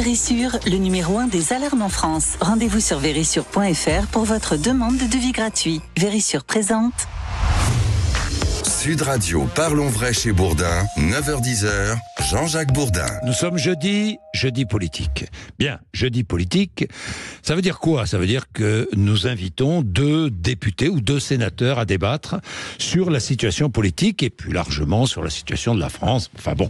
Vérissure, le numéro 1 des alarmes en France. Rendez-vous sur vérissure.fr pour votre demande de devis gratuit. Vérissure présente. Sud Radio, parlons vrai chez Bourdin, 9h-10h, Jean-Jacques Bourdin. Nous sommes jeudi politique. Bien, jeudi politique, ça veut dire quoi? Ça veut dire que nous invitons 2 députés ou 2 sénateurs à débattre sur la situation politique et plus largement sur la situation de la France. Enfin bon,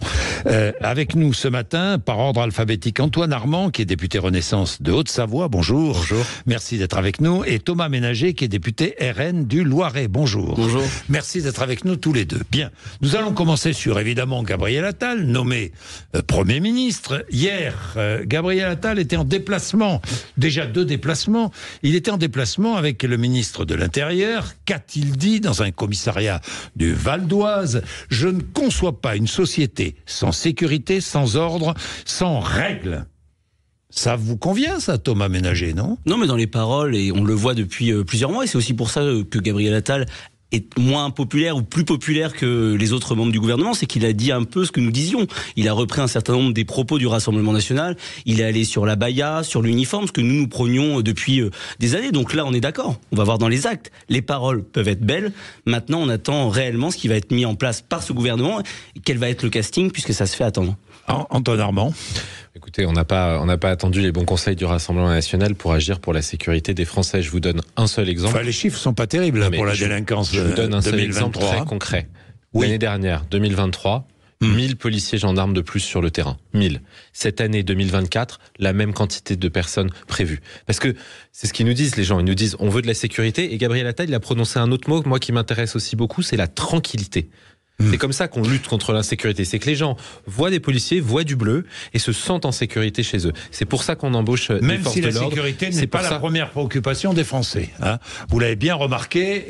avec nous ce matin, par ordre alphabétique, Antoine Armand, qui est député Renaissance de Haute-Savoie. Bonjour. Bonjour. Merci d'être avec nous. Et Thomas Ménager, qui est député RN du Loiret. Bonjour. Bonjour. Merci d'être avec nous tous les deux. Bien, nous allons commencer sur, évidemment, Gabriel Attal, nommé Premier ministre. Hier, Gabriel Attal était en déplacement, déjà 2 déplacements. Il était en déplacement avec le ministre de l'Intérieur. Qu'a-t-il dit dans un commissariat du Val d'Oise? Je ne conçois pas une société sans sécurité, sans ordre, sans règles. Ça vous convient, ça, Thomas Ménager, non? Non, mais dans les paroles, et on le voit depuis plusieurs mois, et c'est aussi pour ça que Gabriel Attal est moins populaire ou plus populaire que les autres membres du gouvernement, c'est qu'il a dit un peu ce que nous disions. Il a repris un certain nombre des propos du Rassemblement national, il est allé sur la baya, sur l'uniforme, ce que nous prônions depuis des années. Donc là, on est d'accord, on va voir dans les actes. Les paroles peuvent être belles, maintenant on attend réellement ce qui va être mis en place par ce gouvernement, et quel va être le casting, puisque ça se fait attendre. Antoine Armand. Écoutez, on n'a pas attendu les bons conseils du Rassemblement national pour agir pour la sécurité des Français. Je vous donne un seul exemple. Enfin, les chiffres sont pas terribles pour la délinquance. Je vous donne un seul 2023. exemple très concret. Oui. L'année dernière, 2023, 1000 policiers gendarmes de plus sur le terrain. 1000. Cette année 2024, la même quantité de personnes prévues. Parce que c'est ce qu'ils nous disent, les gens. Ils nous disent, on veut de la sécurité. Et Gabriel Attal, il a prononcé un autre mot, moi, qui m'intéresse aussi beaucoup, c'est la tranquillité. C'est comme ça qu'on lutte contre l'insécurité. C'est que les gens voient des policiers, voient du bleu et se sentent en sécurité chez eux. C'est pour ça qu'on embauche des forces de l'ordre. Même si la sécurité n'est pas la première préoccupation des Français. Hein. Vous l'avez bien remarqué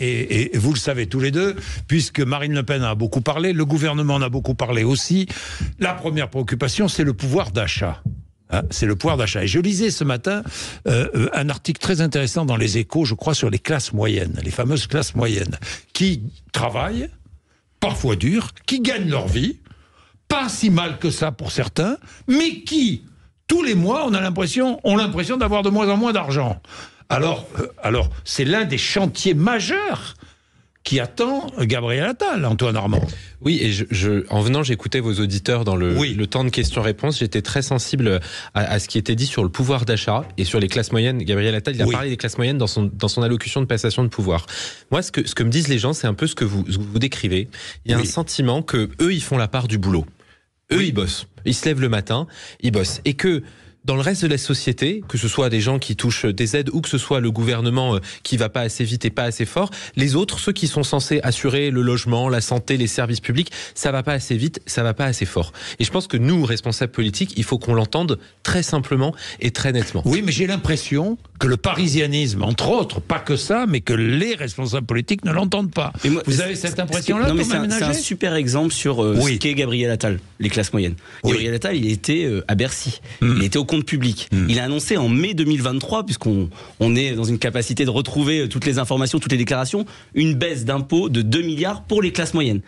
et vous le savez tous les deux, puisque Marine Le Pen a beaucoup parlé, le gouvernement en a beaucoup parlé aussi. La première préoccupation, c'est le pouvoir d'achat. Hein, c'est le pouvoir d'achat. Et je lisais ce matin un article très intéressant dans Les Échos, je crois, sur les classes moyennes, les fameuses classes moyennes, qui travaillent, parfois durs, qui gagnent leur vie, pas si mal que ça pour certains, mais qui, tous les mois, ont l'impression d'avoir de moins en moins d'argent. Alors, c'est l'un des chantiers majeurs qui attend Gabriel Attal, Antoine Armand. Oui, et en venant, j'écoutais vos auditeurs dans le temps de questions-réponses. J'étais très sensible à ce qui était dit sur le pouvoir d'achat et sur les classes moyennes. Gabriel Attal, il a parlé des classes moyennes dans son allocution de passation de pouvoir. Moi, ce que me disent les gens, c'est un peu ce que vous décrivez. Il y a un sentiment que eux, ils font la part du boulot. Eux, ils bossent. Ils se lèvent le matin, ils bossent. Et que dans le reste de la société, que ce soit des gens qui touchent des aides ou que ce soit le gouvernement qui va pas assez vite et pas assez fort, les autres, ceux qui sont censés assurer le logement, la santé, les services publics, ça va pas assez vite, ça va pas assez fort. Et je pense que nous, responsables politiques, il faut qu'on l'entende très simplement et très nettement. Oui, mais j'ai l'impression que le parisianisme, entre autres, pas que ça, mais que les responsables politiques ne l'entendent pas. Moi, vous avez cette impression-là? Non, mais c'est un super exemple sur ce qu'est Gabriel Attal, les classes moyennes. Gabriel Attal, il était à Bercy, il était au compte public. Il a annoncé en mai 2023, puisqu'on est dans une capacité de retrouver toutes les informations, toutes les déclarations, une baisse d'impôts de 2 milliards pour les classes moyennes.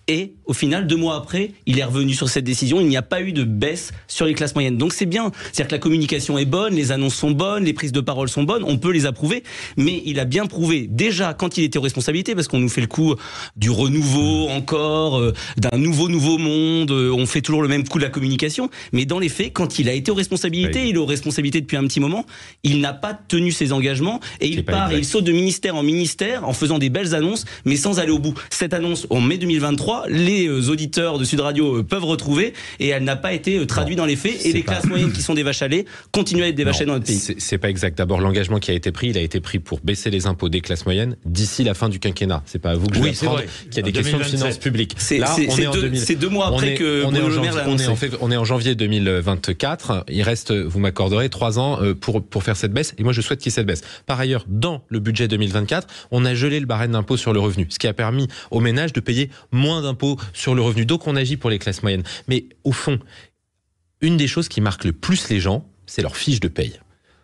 Et au final, 2 mois après, il est revenu sur cette décision. Il n'y a pas eu de baisse sur les classes moyennes. Donc c'est bien. C'est-à-dire que la communication est bonne, les annonces sont bonnes, les prises de parole sont bonnes. On peut les approuver. Mais il a bien prouvé, déjà quand il était aux responsabilités, parce qu'on nous fait le coup du renouveau encore, d'un nouveau monde. On fait toujours le même coup de la communication. Mais dans les faits, quand il a été aux responsabilités, il est aux responsabilités depuis un petit moment, il n'a pas tenu ses engagements. Et il part et il saute de ministère en ministère en faisant des belles annonces, mais sans aller au bout. Cette annonce, en mai 2023, les auditeurs de Sud Radio peuvent retrouver, et elle n'a pas été traduite dans les faits, et les classes moyennes qui sont des vaches à lait continuent à être des vaches à lait dans notre pays. C'est pas exact. D'abord, l'engagement qui a été pris, il a été pris pour baisser les impôts des classes moyennes d'ici la fin du quinquennat. C'est pas à vous que je vais apprendre qu'il y a des questions de finances publiques. Là, c'est 2 mois après que Bruno Le Maire l'a annoncé. On est en janvier 2024. Il reste, vous m'accorderez, 3 ans pour faire cette baisse. Et moi, je souhaite qu'il y ait cette baisse. Par ailleurs, dans le budget 2024, on a gelé le barème d'impôt sur le revenu, ce qui a permis aux ménages de payer moins d'impôts sur le revenu. Donc on agit pour les classes moyennes. Mais au fond, une des choses qui marque le plus les gens, c'est leur fiche de paye.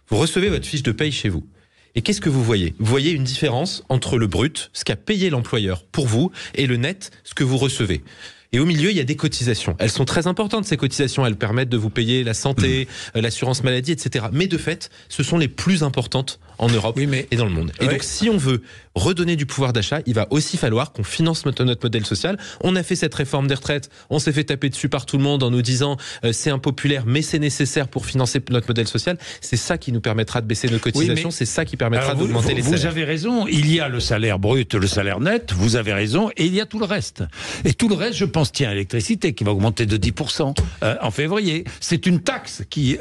Vous recevez votre fiche de paye chez vous. Et qu'est-ce que vous voyez? Vous voyez une différence entre le brut, ce qu'a payé l'employeur pour vous, et le net, ce que vous recevez. Et au milieu, il y a des cotisations. Elles sont très importantes, ces cotisations. Elles permettent de vous payer la santé, l'assurance maladie, etc. Mais de fait, ce sont les plus importantes en Europe et dans le monde. Et donc, si on veut redonner du pouvoir d'achat, il va aussi falloir qu'on finance notre modèle social. On a fait cette réforme des retraites, on s'est fait taper dessus par tout le monde en nous disant c'est impopulaire, mais c'est nécessaire pour financer notre modèle social. C'est ça qui nous permettra de baisser nos cotisations, c'est ça qui permettra d'augmenter les salaires. Vous avez raison, il y a le salaire brut, le salaire net, vous avez raison, et il y a tout le reste. Et tout le reste, je pense, tiens, l'électricité qui va augmenter de 10% en février. C'est une taxe qui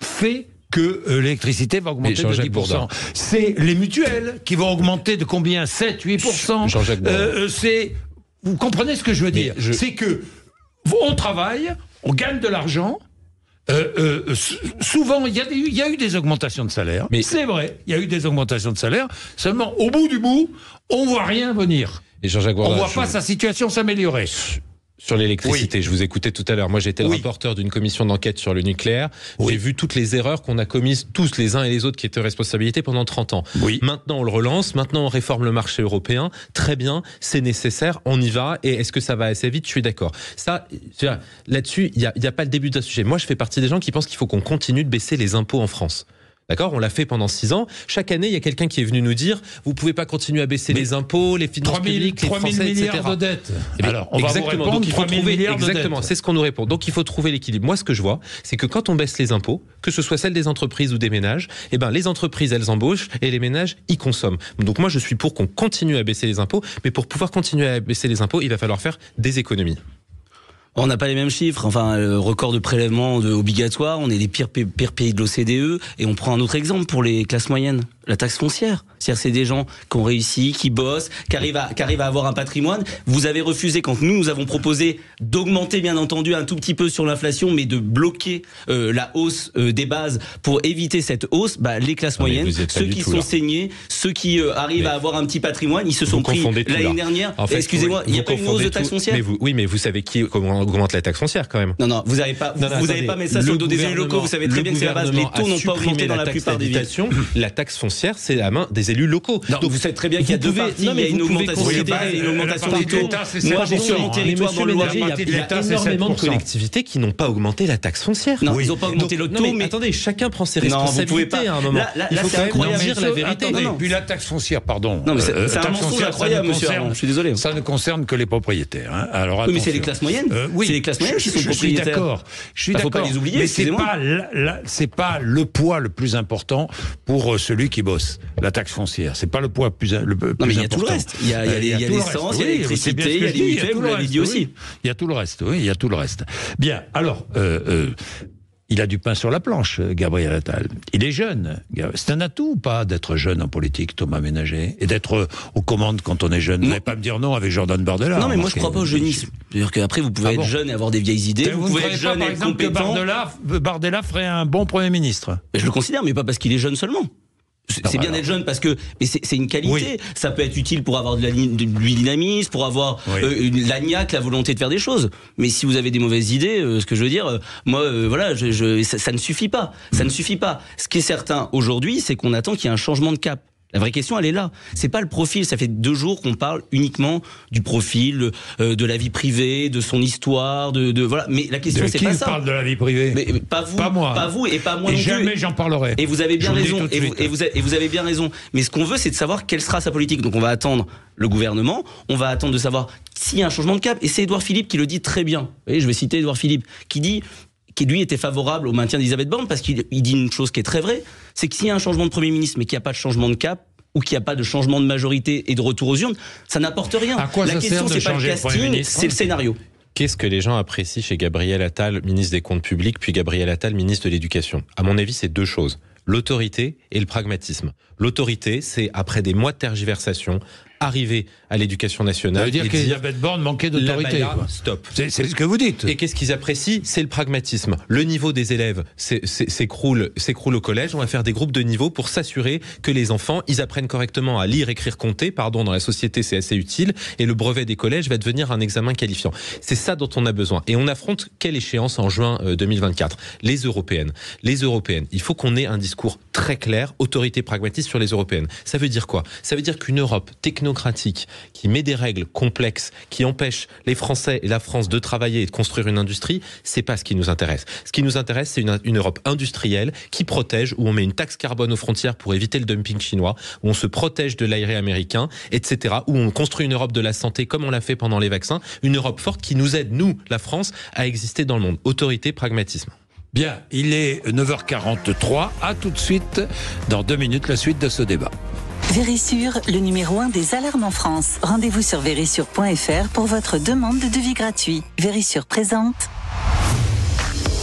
fait que l'électricité va augmenter de 10%. Bourdin. C'est les mutuelles qui vont augmenter de combien ? 7-8%. Jean-Jacques vous comprenez ce que je veux dire ? C'est que on travaille, on gagne de l'argent. Souvent, il y a eu des augmentations de salaire. Mais c'est vrai, il y a eu des augmentations de salaire. Seulement, au bout du bout, on voit rien venir. Et Jean-Jacques Bourdin, on voit pas sa situation s'améliorer. Sur l'électricité, je vous écoutais tout à l'heure. Moi, j'étais le rapporteur d'une commission d'enquête sur le nucléaire. J'ai vu toutes les erreurs qu'on a commises, tous les uns et les autres, qui étaient responsabilités pendant 30 ans. Maintenant, on le relance. Maintenant, on réforme le marché européen. Très bien, c'est nécessaire. On y va. Et est-ce que ça va assez vite ? Je suis d'accord. Ça, là-dessus, il y a pas le début d'un sujet. Moi, je fais partie des gens qui pensent qu'il faut qu'on continue de baisser les impôts en France. D'accord ? On l'a fait pendant 6 ans. Chaque année, il y a quelqu'un qui est venu nous dire vous pouvez pas continuer à baisser les impôts, les finances publiques, les Français, 3 000 milliards de dettes. Alors, on va vous répondre. Donc, il faut trouver exactement. C'est ce qu'on nous répond. Donc, il faut trouver l'équilibre. Moi, ce que je vois, c'est que quand on baisse les impôts, que ce soit celles des entreprises ou des ménages, les entreprises, elles embauchent et les ménages, ils consomment. Donc, moi, je suis pour qu'on continue à baisser les impôts, mais pour pouvoir continuer à baisser les impôts, il va falloir faire des économies. On n'a pas les mêmes chiffres. Enfin, le record de prélèvements obligatoires, on est les pires pays de l'OCDE. Et on prend un autre exemple pour les classes moyennes, la taxe foncière. C'est-à-dire, c'est des gens qui ont réussi, qui bossent, qui arrivent à avoir un patrimoine. Vous avez refusé quand nous avons proposé d'augmenter, bien entendu, un tout petit peu sur l'inflation, mais de bloquer la hausse des bases pour éviter cette hausse. Les classes moyennes, ceux qui sont saignés, ceux qui arrivent à avoir un petit patrimoine, ils se sont pris l'année dernière. En fait, excusez-moi, il n'y a pas une hausse de taxe foncière. Mais vous savez comment augmente la taxe foncière quand même. Non, vous n'avez pas, mis ça sur le dos des élus locaux. Vous savez très bien que c'est la base. Les taux n'ont pas augmenté dans la plupart des villes. La taxe foncière, c'est la main des élus locaux. Donc vous savez très bien qu'il y a deux parties. Il y a une augmentation fédérale et une augmentation des taux. Moi, j'ai sur mon territoire dans le Loiret, il y a énormément de collectivités qui n'ont pas augmenté la taxe foncière. Non, ils n'ont pas augmenté le taux. Mais attendez, chacun prend ses responsabilités à un moment. Il faut quand même dire la vérité. Puis la taxe foncière, pardon. Non, mais c'est un mensonge incroyable, monsieur. Je suis désolé. Ça ne concerne que les propriétaires. Alors, oui, mais c'est les classes moyennes. C'est les classes moyennes qui sont propriétaires. Je suis d'accord. Faut pas les oublier. Mais c'est pas le poids le plus important pour celui qui bosse. La taxe foncière, c'est pas le poids le plus important. Non, mais il y a tout le reste. Il y a l'essence, il y a l'électricité, il y a les mutuelles, vous l'avez dit aussi. Il y a tout le reste, oui, il y a tout le reste. Bien, alors, il a du pain sur la planche, Gabriel Attal. Il est jeune. C'est un atout ou pas d'être jeune en politique, Thomas Ménager, et d'être aux commandes quand on est jeune? Vous n'allez pas me dire non avec Jordan Bardella. Non, mais moi je crois pas au jeunisme. C'est-à-dire qu'après vous pouvez être jeune et avoir des vieilles idées. Vous pouvez être jeune et compétent. Que Bardella ferait un bon Premier ministre. Je le considère, mais pas parce qu'il est jeune seulement. C'est bien d'être jeune parce que c'est une qualité. Oui. Ça peut être utile pour avoir du dynamisme, pour avoir l'agnac, la volonté de faire des choses. Mais si vous avez des mauvaises idées, ce que je veux dire, moi, voilà, ça ne suffit pas. Ça ne suffit pas. Ce qui est certain aujourd'hui, c'est qu'on attend qu'il y ait un changement de cap. La vraie question, elle est là. C'est pas le profil. Ça fait 2 jours qu'on parle uniquement du profil, de la vie privée, de son histoire, voilà. Mais la question, c'est pas ça. Qui parle de la vie privée? Mais pas vous, pas moi, pas vous, et pas moi non plus. Jamais j'en parlerai. Et vous avez bien raison. Et vous avez bien raison. Mais ce qu'on veut, c'est de savoir quelle sera sa politique. Donc, on va attendre le gouvernement. On va attendre de savoir s'il y a un changement de cap. Et c'est Édouard Philippe qui le dit très bien. Vous voyez, je vais citer Édouard Philippe, qui lui était favorable au maintien d'Elisabeth Borne, parce qu'il dit une chose qui est très vraie, c'est que s'il y a un changement de Premier ministre, mais qu'il n'y a pas de changement de cap, ou qu'il n'y a pas de changement de majorité et de retour aux urnes, ça n'apporte rien. À quoi la question, c'est pas le casting, c'est le scénario. Qu'est-ce que les gens apprécient chez Gabriel Attal, ministre des Comptes Publics, puis Gabriel Attal, ministre de l'Éducation? À mon avis, c'est 2 choses. L'autorité et le pragmatisme. L'autorité, c'est, après des mois de tergiversation, arriver à l'éducation nationale. Ça veut dire qu'Elisabeth Borne manquait d'autorité. Stop. C'est ce que vous dites. Et qu'est-ce qu'ils apprécient? C'est le pragmatisme. Le niveau des élèves s'écroule au collège. On va faire des groupes de niveau pour s'assurer que les enfants, ils apprennent correctement à lire, écrire, compter. Dans la société, c'est assez utile. Et le brevet des collèges va devenir un examen qualifiant. C'est ça dont on a besoin. Et on affronte quelle échéance en juin 2024? Les européennes. Il faut qu'on ait un discours très clair, autorité pragmatiste sur les européennes. Ça veut dire quoi? Ça veut dire qu'une Europe technocratique, technocratique qui met des règles complexes, qui empêche les Français et la France de travailler et de construire une industrie, c'est pas ce qui nous intéresse. Ce qui nous intéresse, c'est une Europe industrielle qui protège, où on met une taxe carbone aux frontières pour éviter le dumping chinois, où on se protège de l'aéré américain, etc., où on construit une Europe de la santé comme on l'a fait pendant les vaccins, une Europe forte qui nous aide, nous, la France, à exister dans le monde. Autorité, pragmatisme. Bien, il est 9h43. À tout de suite, dans 2 minutes, la suite de ce débat. Vérissure, le numéro 1 des alarmes en France. Rendez-vous sur vérissure.fr pour votre demande de devis gratuit. Vérissure présente.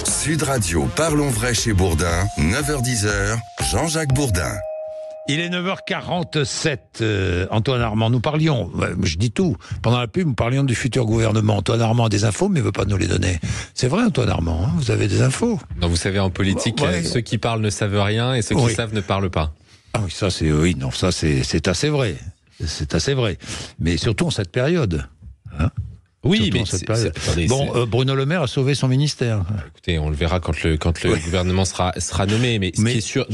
Sud Radio, parlons vrai chez Bourdin, 9h-10h, Jean-Jacques Bourdin. Il est 9h47, Antoine Armand, nous parlions, je dis tout, pendant la pub, nous parlions du futur gouvernement. Antoine Armand a des infos, mais il ne veut pas nous les donner. C'est vrai, Antoine Armand, hein, vous avez des infos. Non, vous savez, en politique, ceux qui parlent ne savent rien et ceux qui savent ne parlent pas. Ah oui, ça c'est assez vrai. C'est assez vrai. Mais surtout en cette période. Hein, oui, mais Bruno Le Maire a sauvé son ministère. Écoutez, on le verra quand le gouvernement sera nommé. Mais ce qui est sûr,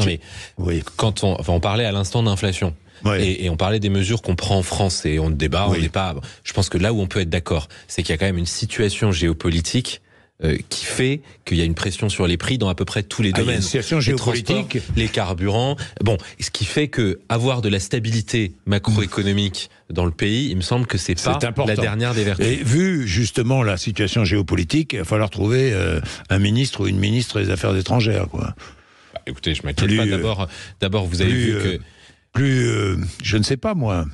quand on parlait à l'instant d'inflation. Et on parlait des mesures qu'on prend en France et on débat, on n'est pas. Je pense que là où on peut être d'accord, c'est qu'il y a quand même une situation géopolitique qui fait qu'il y a une pression sur les prix dans à peu près tous les domaines. Une situation géopolitique, les carburants. Bon, ce qui fait que avoir de la stabilité macroéconomique dans le pays, il me semble que c'est pas important. La dernière des vertus. Et vu justement la situation géopolitique, il va falloir trouver un ministre ou une ministre des Affaires étrangères, quoi. Bah, écoutez, je m'inquiète pas. D'abord, vous avez vu que je ne sais pas moi.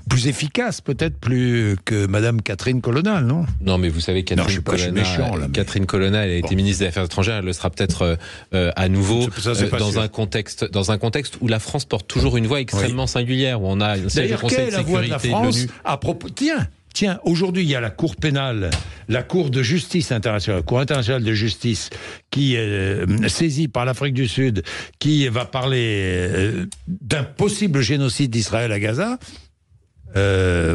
Plus efficace, peut-être plus que Madame Catherine Colonna, non ? Non, mais vous savez, Catherine Colonna, elle a été ministre des Affaires étrangères, elle le sera peut-être à nouveau dans un contexte où la France porte toujours une voix extrêmement singulière, où on a un siège du Conseil de sécurité de l'ONU. À propos, tiens, aujourd'hui, il y a la Cour pénale, la Cour de justice internationale, la Cour internationale de justice, qui est saisie par l'Afrique du Sud, qui va parler d'un possible génocide d'Israël à Gaza.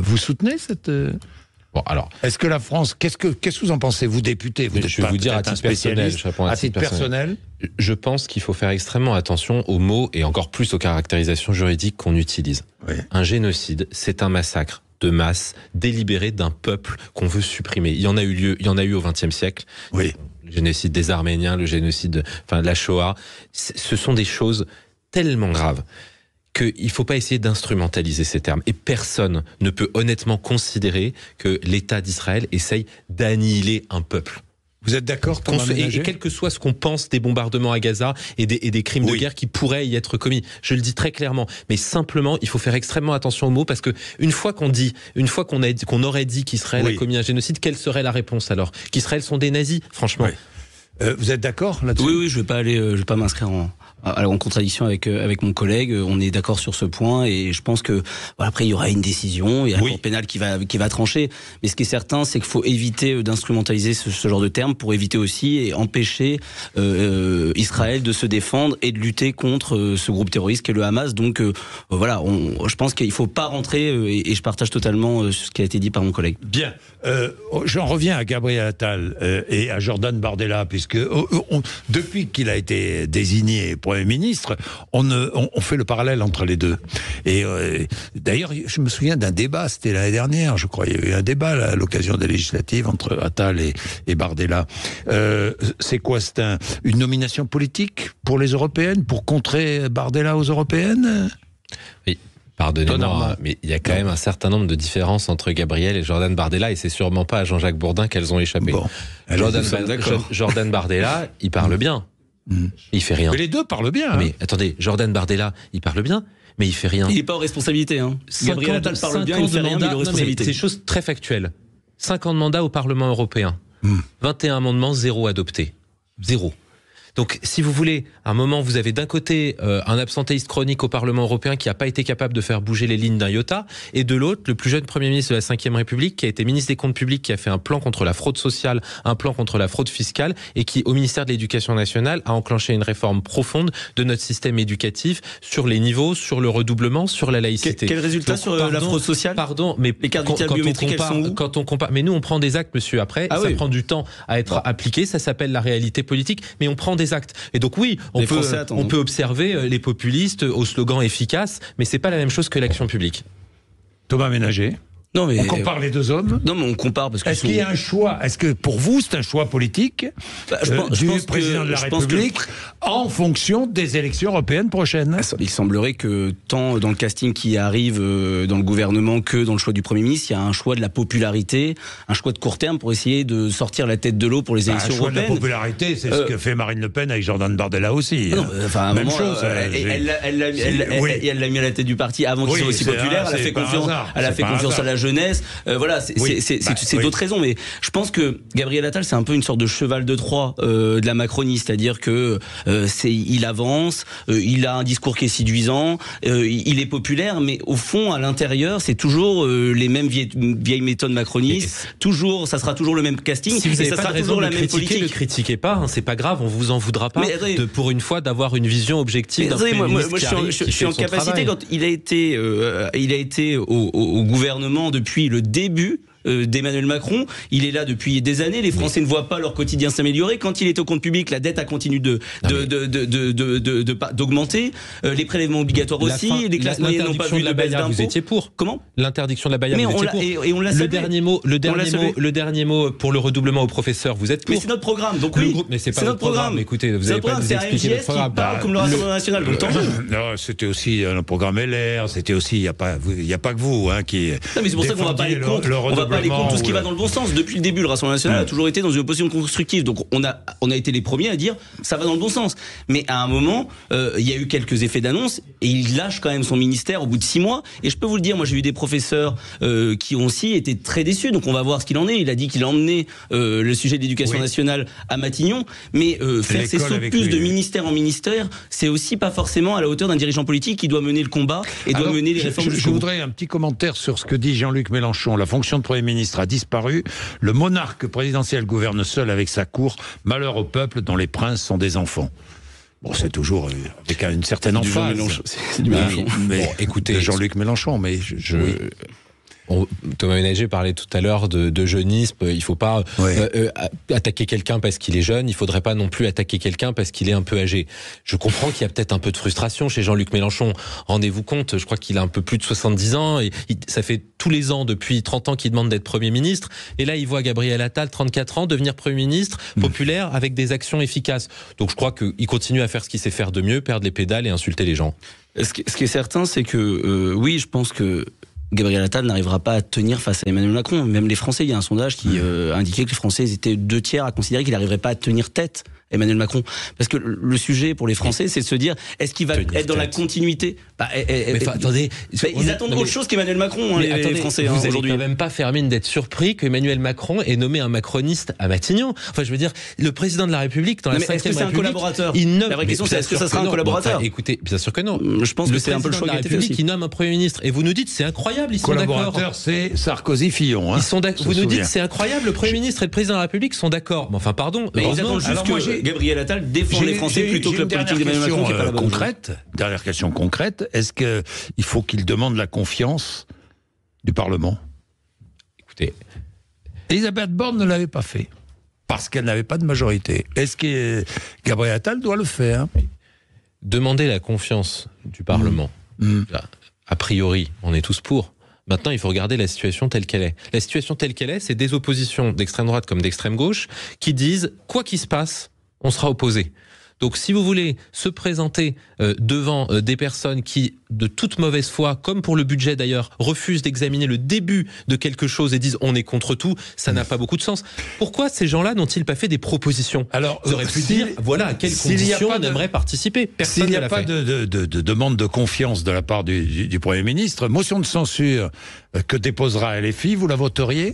Vous soutenez cette... Bon, alors, est-ce que la France... Qu'est-ce que vous en pensez, vous députés? Je vais vous dire à titre personnel. À titre personnel, je pense qu'il faut faire extrêmement attention aux mots et encore plus aux caractérisations juridiques qu'on utilise. Oui. Un génocide, c'est un massacre de masse délibéré d'un peuple qu'on veut supprimer. Il y en a eu au XXe siècle. Oui. Le génocide des Arméniens, le génocide, la Shoah. Ce sont des choses tellement graves qu'il ne faut pas essayer d'instrumentaliser ces termes. Et personne ne peut honnêtement considérer que l'État d'Israël essaye d'annihiler un peuple. Vous êtes d'accord, et quel que soit ce qu'on pense des bombardements à Gaza et des crimes de guerre qui pourraient y être commis, je le dis très clairement, mais simplement il faut faire extrêmement attention aux mots, parce que une fois qu'on aurait dit qu'Israël a commis un génocide, quelle serait la réponse alors? Qu'Israël sont des nazis, franchement. Vous êtes d'accord là-dessus? Oui, je vais pas m'inscrire en contradiction avec mon collègue. On est d'accord sur ce point et je pense que après il y aura une décision, il y a la Cour pénale qui va trancher. Mais ce qui est certain, c'est qu'il faut éviter d'instrumentaliser ce genre de termes pour éviter aussi et empêcher Israël de se défendre et de lutter contre ce groupe terroriste qui est le Hamas. Donc je pense qu'il faut pas rentrer et je partage totalement ce qui a été dit par mon collègue. Bien, j'en reviens à Gabriel Attal et à Jordan Bardella, puisque depuis qu'il a été désigné Premier ministre, on fait le parallèle entre les deux. Et d'ailleurs, je me souviens d'un débat, c'était l'année dernière, je crois, il y a eu un débat à l'occasion des législatives entre Attal et Bardella. C'est quoi? C'est une nomination politique pour les européennes, pour contrer Bardella aux européennes? Oui. Pardonnez-moi, mais il y a quand même un certain nombre de différences entre Gabriel et Jordan Bardella, et c'est sûrement pas à Jean-Jacques Bourdin qu'elles ont échappé. Bon, Jordan Bardella, il parle bien. Il fait rien. Mais les deux parlent bien. Mais attendez, Jordan Bardella, il parle bien, mais il fait rien. Il n'est pas aux responsabilités. Gabriel Attal parle bien, il fait rien, mais il est aux responsabilités. C'est des choses très factuelles. 5 ans de mandat au Parlement européen. 21 amendements, 0 adoptés. 0. Donc, si vous voulez, à un moment, vous avez d'un côté un absentéiste chronique au Parlement européen qui n'a pas été capable de faire bouger les lignes d'un iota, et de l'autre, le plus jeune Premier ministre de la Ve République, qui a été ministre des Comptes publics, qui a fait un plan contre la fraude sociale, un plan contre la fraude fiscale, et qui, au ministère de l'Éducation nationale, a enclenché une réforme profonde de notre système éducatif sur les niveaux, sur le redoublement, sur la laïcité. Quel résultat sur la fraude sociale? Pardon, mais les cartes vitales biométriques, elles sont où? Quand on compare, mais nous, on prend des actes, monsieur, après, ça prend du temps à être appliqué, ça s'appelle la réalité politique, mais on prend des actes. Et donc oui, on peut observer les populistes aux slogans efficaces, mais c'est pas la même chose que l'action publique. Thomas Ménager. Non, mais on compare les deux hommes. Non, mais on compare parce que. Est-ce qu'il y a un choix? Est-ce que pour vous c'est un choix politique du président de la République en fonction des élections européennes prochaines? Il semblerait que tant dans le casting qui arrive dans le gouvernement que dans le choix du Premier ministre, il y a un choix de la popularité, un choix de court terme pour essayer de sortir la tête de l'eau pour les élections européennes. Un choix de la popularité, c'est ce que fait Marine Le Pen avec Jordan Bardella aussi. Non, enfin, à un même moment, chose. Elle l'a mis à la tête du parti avant qu'il soit aussi populaire. Elle a fait confiance à la jeunesse. Voilà, c'est d'autres raisons, mais je pense que Gabriel Attal, c'est un peu une sorte de cheval de Troie de la Macronie, c'est-à-dire que il avance, il a un discours qui est séduisant, il est populaire, mais au fond, à l'intérieur, c'est toujours les mêmes vieilles méthodes macronistes. Toujours, ça sera toujours le même casting. Si vous et ça sera toujours la même politique. Ne critiquez pas, hein, c'est pas grave, on vous en voudra pas. Pour une fois, d'avoir une vision objective d'un Premier ministre qui arrive, je suis en capacité, quand il a été au gouvernement depuis le début d'Emmanuel Macron, il est là depuis des années, les Français ne voient pas leur quotidien s'améliorer. Quand il est au compte public, la dette a continué d'augmenter, les prélèvements obligatoires aussi, les classes moyennes n'ont pas vu de baisse d'impôts. Vous étiez pour? Comment? L'interdiction de la Baïa, vous étiez pour. Et on l'a salué. Le dernier mot pour le redoublement aux professeurs, vous êtes pour? Mais c'est notre programme, donc oui. Mais c'est pas notre programme. Écoutez, vous avez pas nous expliquer votre programme. C'est un MGS qui parle comme le Rassemblement National, donc tant mieux. Non, c'était aussi un programme LR, c'était aussi, il n'y a pas que vous, hein, qui. Non, mais c'est pour ça qu'on va pas aller contre. On va pas aller contre tout ce qui va dans le bon sens. Depuis le début, le Rassemblement National a toujours été dans une position constructive. Donc on a été les premiers à dire ça va dans le bon sens. Mais à un moment, il y a eu quelques effets d'annonce et il lâche quand même son ministère au bout de 6 mois. Et je peux vous le dire, moi j'ai eu des professeurs qui ont aussi été très déçus. Donc on va voir ce qu'il en est. Il a dit qu'il a emmené le sujet de l'éducation nationale à Matignon. Mais faire ces sauts plus de ministère en ministère, c'est aussi pas forcément à la hauteur d'un dirigeant politique qui doit mener le combat et doit mener les réformes. Je voudrais un petit commentaire sur ce que dit Jean-Luc Mélenchon. La fonction de Premier ministre a disparu. Le monarque présidentiel gouverne seul avec sa cour. Malheur au peuple dont les princes sont des enfants. Bon, c'est toujours avec une certaine emphase. C'est du Mélenchon. Mais écoutez, Jean-Luc Mélenchon, mais Thomas Ménager parlait tout à l'heure de jeunisme. Il ne faut pas attaquer quelqu'un parce qu'il est jeune. Il ne faudrait pas non plus attaquer quelqu'un parce qu'il est un peu âgé. Je comprends qu'il y a peut-être un peu de frustration chez Jean-Luc Mélenchon. Rendez-vous compte, je crois qu'il a un peu plus de 70 ans. Et ça fait tous les ans, depuis 30 ans, qu'il demande d'être Premier ministre. Et là, il voit Gabriel Attal, 34 ans, devenir Premier ministre, populaire, avec des actions efficaces. Donc je crois qu'il continue à faire ce qu'il sait faire de mieux, perdre les pédales et insulter les gens. Ce qui est certain, c'est que oui, je pense que Gabriel Attal n'arrivera pas à tenir face à Emmanuel Macron. Même les Français, il y a un sondage qui indiquait que les Français étaient 2/3 à considérer qu'il n'arriverait pas à tenir tête Emmanuel Macron. Parce que le sujet pour les Français, c'est de se dire, est-ce qu'il va être dans la continuité? Attendez, ils attendent autre chose qu'Emmanuel Macron, les Français, vous aujourd'hui. Vous n'allez quand même pas faire mine d'être surpris qu'Emmanuel Macron ait nommé un macroniste à Matignon. Enfin, je veux dire, le président de la République, dans la 5e République... Est-ce que c'est un collaborateur? La vraie question, c'est est-ce que ça sera un collaborateur? Écoutez, bien sûr que non. Je pense que c'est un peu le choix qui a été fait aussi. Qui nomme un Premier ministre. Et vous nous dites, c'est incroyable, ils sont d'accord. Collaborateur, c'est Sarkozy-Fillon. Vous nous dites, c'est incroyable, le Premier ministre et le président de la République sont d'accord. Mais enfin, pardon. Mais ils attendent juste que Gabriel Attal défend les Français plutôt que la politique d'Emmanuel Macron qui est pas la bonne. Dernière question concrète, est-ce qu'il faut qu'il demande la confiance du Parlement? Écoutez, Elisabeth Borne ne l'avait pas fait parce qu'elle n'avait pas de majorité. Est-ce que Gabriel Attal doit le faire? Demander la confiance du Parlement, a priori, on est tous pour. Maintenant, il faut regarder la situation telle qu'elle est. La situation telle qu'elle est, c'est des oppositions d'extrême droite comme d'extrême gauche qui disent, quoi qu'il se passe, on sera opposé. Donc si vous voulez se présenter devant des personnes qui, de toute mauvaise foi, comme pour le budget d'ailleurs, refusent d'examiner le début de quelque chose et disent on est contre tout, ça n'a pas beaucoup de sens. Pourquoi ces gens-là n'ont-ils pas fait des propositions? Alors, ils auraient pu dire voilà à quelles conditions on aimerait participer. Personne s'il n'y a pas de demande de confiance de la part du Premier ministre, motion de censure que déposera LFI, vous la voteriez?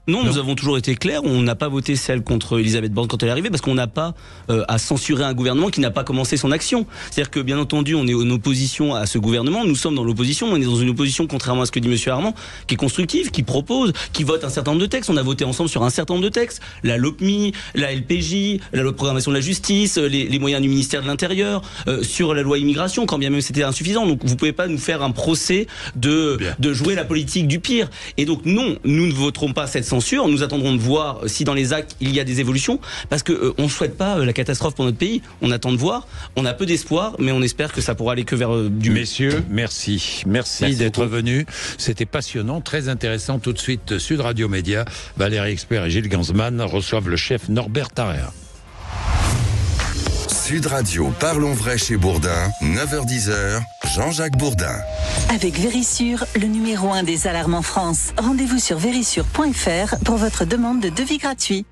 Non, nous avons toujours été clairs. On n'a pas voté celle contre Elisabeth Borne quand elle est arrivée parce qu'on n'a pas à censurer un gouvernement qui n'a pas commencé son action. C'est-à-dire que bien entendu, on est en opposition à ce gouvernement. Nous sommes dans l'opposition. On est dans une opposition, contrairement à ce que dit Monsieur Armand, qui est constructive, qui propose, qui vote un certain nombre de textes. On a voté ensemble sur un certain nombre de textes. La LOPMI, la LPJ, la loi de programmation de la justice, les moyens du ministère de l'Intérieur, sur la loi immigration, quand bien même c'était insuffisant. Donc vous pouvez pas nous faire un procès de jouer la politique du pire. Et donc non, nous ne voterons pas cette censure. Nous attendrons de voir si dans les actes il y a des évolutions, parce que on souhaite pas la catastrophe pour notre pays. On attend de voir. On a peu d'espoir, mais on espère que ça pourra aller que vers du mieux. Messieurs, merci d'être venus. C'était passionnant, très intéressant. Tout de suite, Sud Radio Média, Valérie Expert et Gilles Gansman reçoivent le chef Norbert Tarrer. Sud Radio, parlons vrai chez Bourdin, 9h-10h, Jean-Jacques Bourdin. Avec Vérissure, le numéro 1 des alarmes en France. Rendez-vous sur vérissure.fr pour votre demande de devis gratuit.